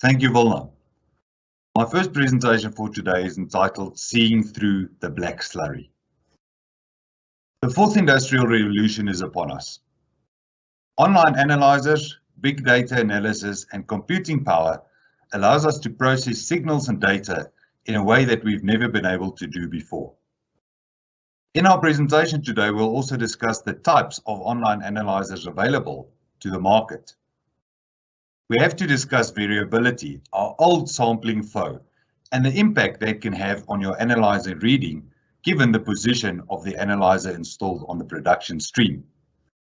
Thank you, Willem. My first presentation for today is entitled Seeing Through the Black Slurry. The fourth industrial revolution is upon us. Online analyzers, big data analysis, and computing power allows us to process signals and data in a way that we've never been able to do before. In our presentation today, we'll also discuss the types of online analyzers available to the market. We have to discuss variability, our old sampling foe, and the impact that can have on your analyzer reading given the position of the analyzer installed on the production stream.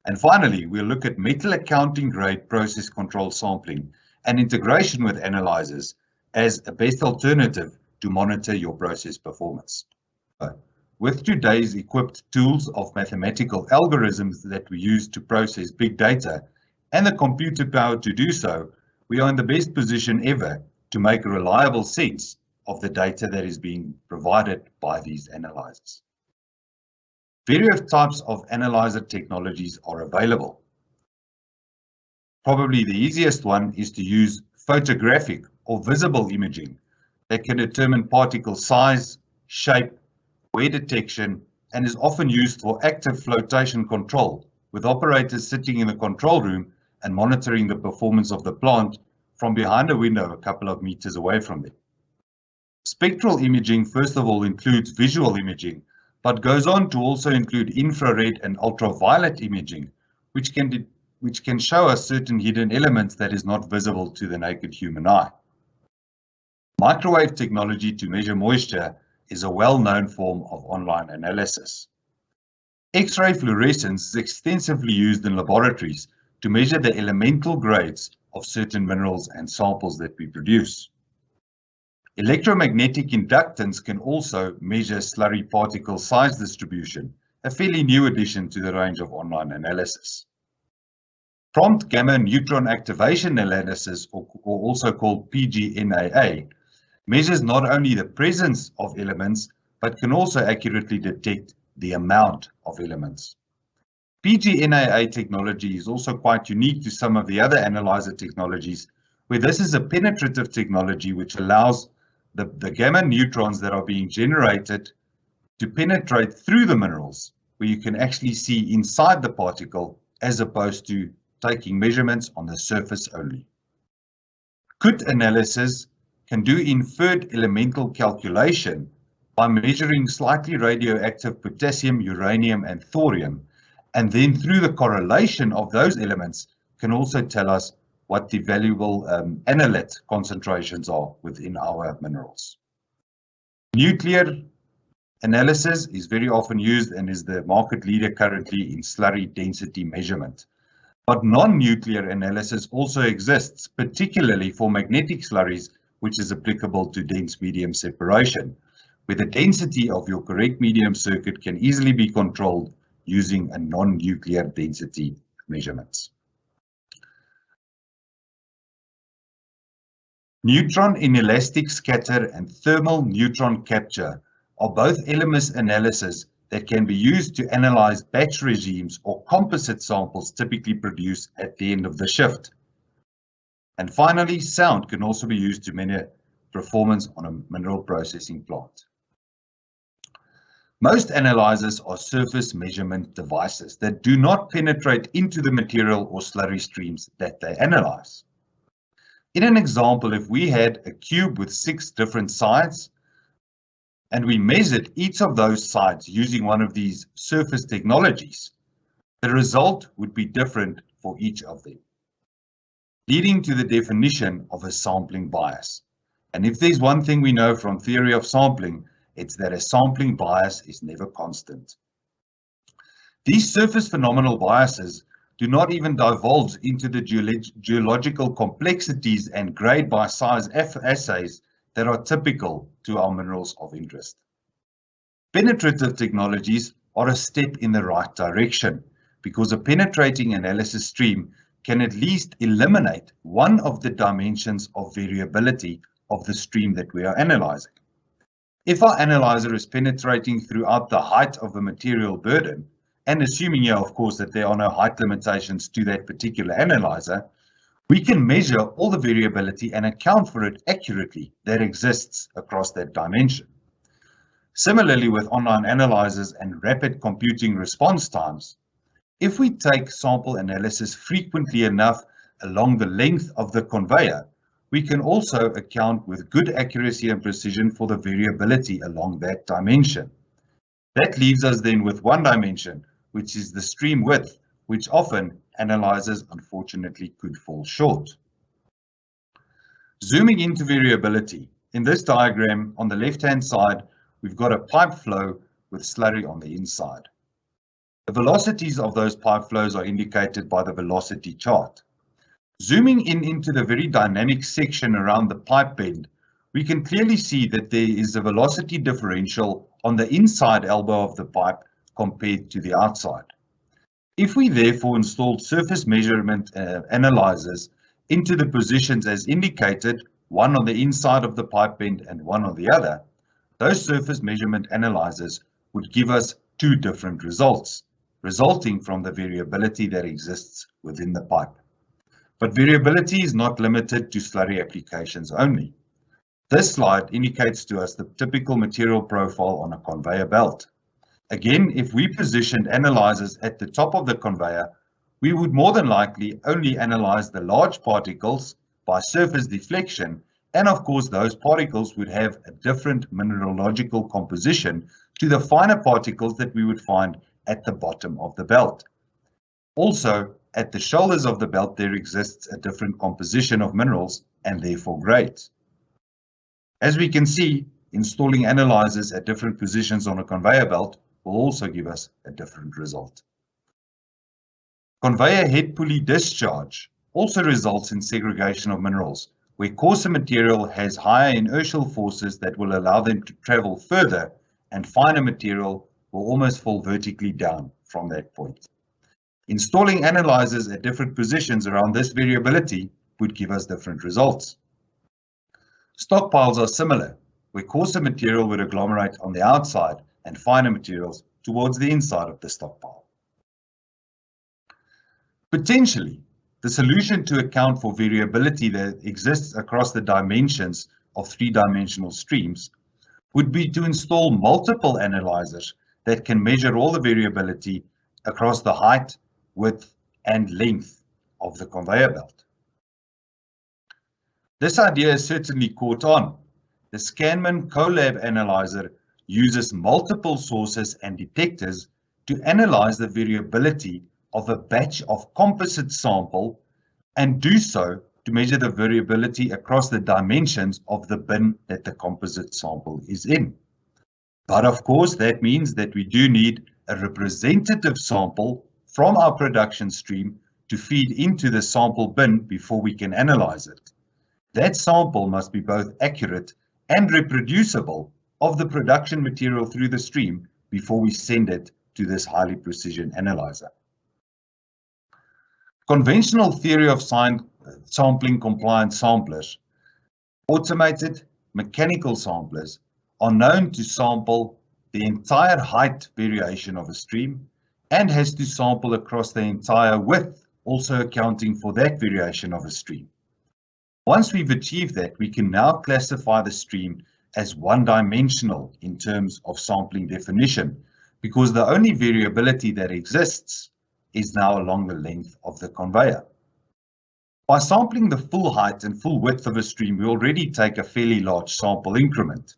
And finally, we'll look at metal accounting grade process control sampling and integration with analyzers as a best alternative to monitor your process performance. With today's equipped tools of mathematical algorithms that we use to process big data and the computer power to do so, we are in the best position ever to make a reliable sense of the data that is being provided by these analyzers. Various types of analyzer technologies are available. Probably the easiest one is to use photographic or visible imaging that can determine particle size, shape, wear detection, and is often used for active flotation control, with operators sitting in the control room and monitoring the performance of the plant from behind a window a couple of meters away from them. Spectral imaging, first of all, includes visual imaging, but goes on to also include infrared and ultraviolet imaging, which can show us certain hidden elements that is not visible to the naked human eye. Microwave technology to measure moisture is a well-known form of online analysis. X-ray fluorescence is extensively used in laboratories to measure the elemental grades of certain minerals and samples that we produce. Electromagnetic inductance can also measure slurry particle size distribution, a fairly new addition to the range of online analysis. Prompt gamma neutron activation analysis, or also called PGNAA, measures not only the presence of elements, but can also accurately detect the amount of elements. PGNAA technology is also quite unique to some of the other analyzer technologies, where this is a penetrative technology which allows the gamma neutrons that are being generated to penetrate through the minerals, where you can actually see inside the particle as opposed to taking measurements on the surface only. CUT analysis can do inferred elemental calculation by measuring slightly radioactive potassium, uranium, and thorium, and then through the correlation of those elements can also tell us what the valuable analyte concentrations are within our minerals. Nuclear analysis is very often used and is the market leader currently in slurry density measurement. But non-nuclear analysis also exists, particularly for magnetic slurries, which is applicable to dense medium separation, where the density of your correct medium circuit can easily be controlled using a non-nuclear density measurements. Neutron inelastic scatter and thermal neutron capture are both LMS analysis that can be used to analyze batch regimes or composite samples typically produced at the end of the shift. And finally, sound can also be used to measure performance on a mineral processing plant. Most analyzers are surface measurement devices that do not penetrate into the material or slurry streams that they analyze. In an example, if we had a cube with 6 different sides and we measured each of those sides using one of these surface technologies, the result would be different for each of them, leading to the definition of a sampling bias. And if there's one thing we know from theory of sampling, it's that a sampling bias is never constant. These surface phenomenal biases do not even divulge into the geological complexities and grade by size assays that are typical to our minerals of interest. Penetrative technologies are a step in the right direction because a penetrating analysis stream can at least eliminate one of the dimensions of variability of the stream that we are analyzing. If our analyzer is penetrating throughout the height of a material burden, and assuming here, of course, that there are no height limitations to that particular analyzer, We can measure all the variability and account for it accurately that exists across that dimension. Similarly, with online analyzers and rapid computing response times, if we take sample analysis frequently enough along the length of the conveyor, we can also account with good accuracy and precision for the variability along that dimension. That leaves us then with one dimension, which is the stream width, which often analyzers unfortunately could fall short. Zooming into variability, in this diagram on the left-hand side, we've got a pipe flow with slurry on the inside. The velocities of those pipe flows are indicated by the velocity chart. Zooming in into the very dynamic section around the pipe bend, we can clearly see that there is a velocity differential on the inside elbow of the pipe compared to the outside. If we therefore installed surface measurement analyzers into the positions as indicated, one on the inside of the pipe bend and one on the other, those surface measurement analyzers would give us two different results, resulting from the variability that exists within the pipe. But variability is not limited to slurry applications only. This slide indicates to us the typical material profile on a conveyor belt. Again, if we positioned analyzers at the top of the conveyor, we would more than likely only analyze the large particles by surface deflection, and of course those particles would have a different mineralogical composition to the finer particles that we would find at the bottom of the belt. Also, at the shoulders of the belt there exists a different composition of minerals and therefore grades. As we can see, installing analyzers at different positions on a conveyor belt will also give us a different result. Conveyor head pulley discharge also results in segregation of minerals, where coarser material has higher inertial forces that will allow them to travel further, and finer material will almost fall vertically down from that point. Installing analyzers at different positions around this variability would give us different results. Stockpiles are similar, where coarser material would agglomerate on the outside and finer materials towards the inside of the stockpile. Potentially, the solution to account for variability that exists across the dimensions of three-dimensional streams would be to install multiple analyzers that can measure all the variability across the height, width, and length of the conveyor belt. This idea is certainly caught on. The Scanman Colab analyzer uses multiple sources and detectors to analyze the variability of a batch of composite sample and do so to measure the variability across the dimensions of the bin that the composite sample is in. But of course, that means that we do need a representative sample from our production stream to feed into the sample bin before we can analyze it. That sample must be both accurate and reproducible of the production material through the stream before we send it to this highly precision analyzer. Conventional theory of sampling compliant samplers, automated mechanical samplers, are known to sample the entire height variation of a stream and has to sample across the entire width, also accounting for that variation of a stream. Once we've achieved that, we can now classify the stream as one-dimensional in terms of sampling definition, because the only variability that exists is now along the length of the conveyor. By sampling the full height and full width of a stream, we already take a fairly large sample increment.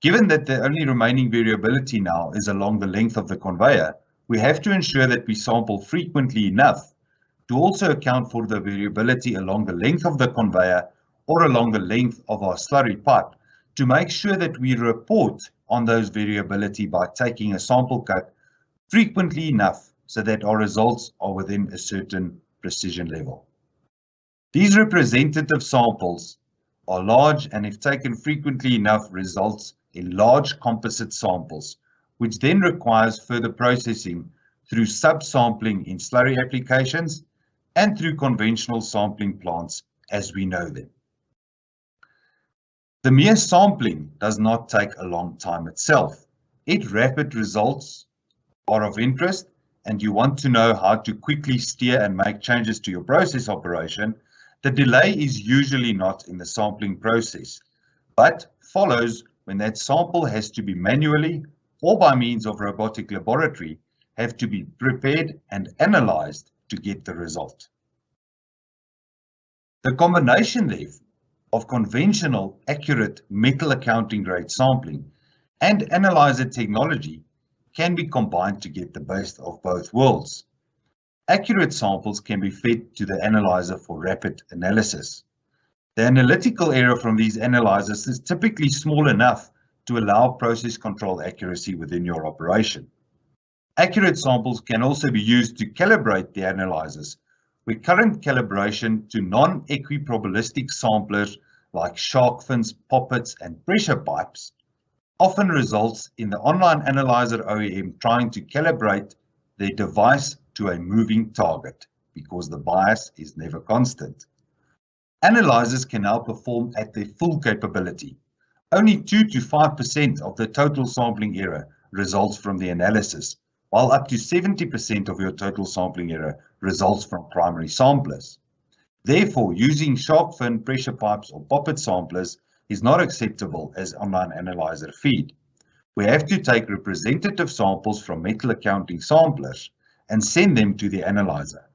Given that the only remaining variability now is along the length of the conveyor, we have to ensure that we sample frequently enough to also account for the variability along the length of the conveyor or along the length of our slurry pipe to make sure that we report on those variability by taking a sample cut frequently enough so that our results are within a certain precision level. These representative samples are large and if taken frequently enough results in large composite samples, which then requires further processing through subsampling in slurry applications and through conventional sampling plants as we know them. The mere sampling does not take a long time itself. Rapid results are of interest and you want to know how to quickly steer and make changes to your process operation, the delay is usually not in the sampling process, but follows when that sample has to be manually or by means of robotic laboratory have to be prepared and analyzed to get the result. The combination, therefore, of conventional, accurate metal accounting grade sampling and analyzer technology can be combined to get the best of both worlds. Accurate samples can be fed to the analyzer for rapid analysis. The analytical error from these analyzers is typically small enough to allow process control accuracy within your operation. Accurate samples can also be used to calibrate the analyzers, where current calibration to non-equiprobabilistic samplers like shark fins, poppets, and pressure pipes often results in the online analyzer OEM trying to calibrate their device to a moving target because the bias is never constant. Analyzers can now perform at their full capability. Only 2 to 5% of the total sampling error results from the analysis, while up to 70% of your total sampling error results from primary samplers. Therefore, using shark fin, pressure pipes, or poppet samplers is not acceptable as online analyzer feed. We have to take representative samples from metal accounting samplers and send them to the analyzer.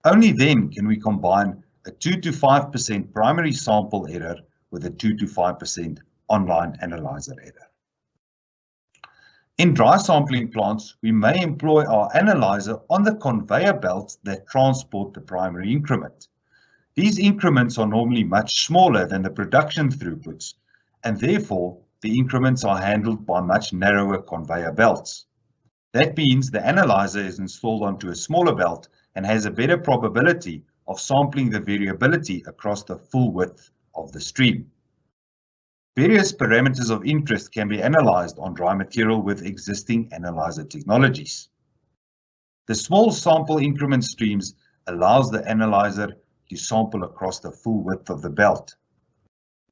Only then can we combine a 2 to 5% primary sample error with a 2 to 5% online analyzer error. In dry sampling plants, we may employ our analyzer on the conveyor belts that transport the primary increment. These increments are normally much smaller than the production throughputs, and therefore the increments are handled by much narrower conveyor belts. That means the analyzer is installed onto a smaller belt and has a better probability of sampling the variability across the full width of the stream. Various parameters of interest can be analyzed on dry material with existing analyzer technologies. The small sample increment streams allows the analyzer to sample across the full width of the belt.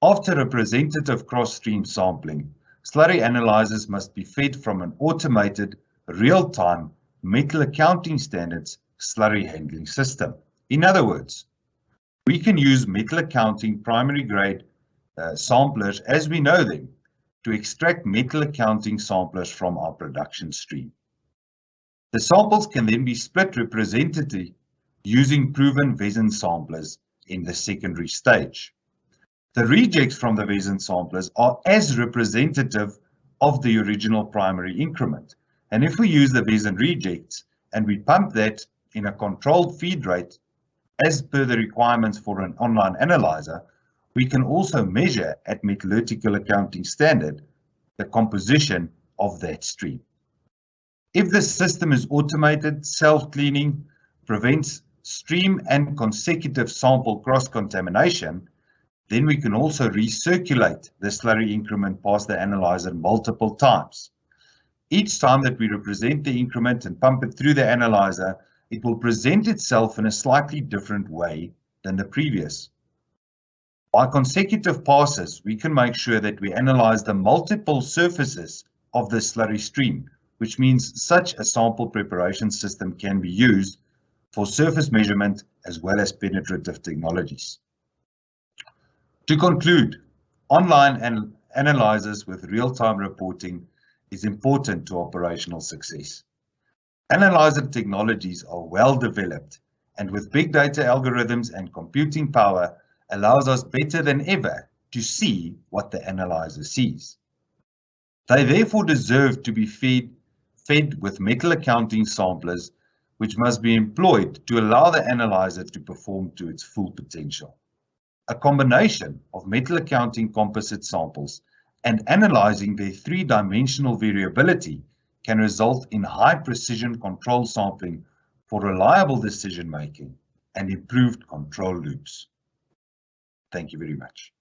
After representative cross-stream sampling, slurry analyzers must be fed from an automated, real-time, metal accounting standards slurry handling system. In other words, we can use metal accounting primary grade samplers as we know them to extract metal accounting samplers from our production stream. The samples can then be split representatively using proven Wesen samplers in the secondary stage. The rejects from the Wesen samplers are as representative of the original primary increment. And if we use the Wesen rejects and we pump that in a controlled feed rate as per the requirements for an online analyzer, we can also measure at metallurgical accounting standard the composition of that stream. If the system is automated, self-cleaning, prevents stream and consecutive sample cross-contamination, then we can also recirculate the slurry increment past the analyzer multiple times. Each time that we represent the increment and pump it through the analyzer, it will present itself in a slightly different way than the previous. By consecutive passes, we can make sure that we analyze the multiple surfaces of the slurry stream, which means such a sample preparation system can be used for surface measurement as well as penetrative technologies. To conclude, online analyzers with real-time reporting is important to operational success. Analyzer technologies are well developed, and with big data algorithms and computing power, allows us better than ever to see what the analyzer sees. They therefore deserve to be fed with metal accounting samplers, which must be employed to allow the analyzer to perform to its full potential. A combination of metal accounting composite samples and analyzing their three-dimensional variability can result in high precision control sampling for reliable decision making and improved control loops. Thank you very much.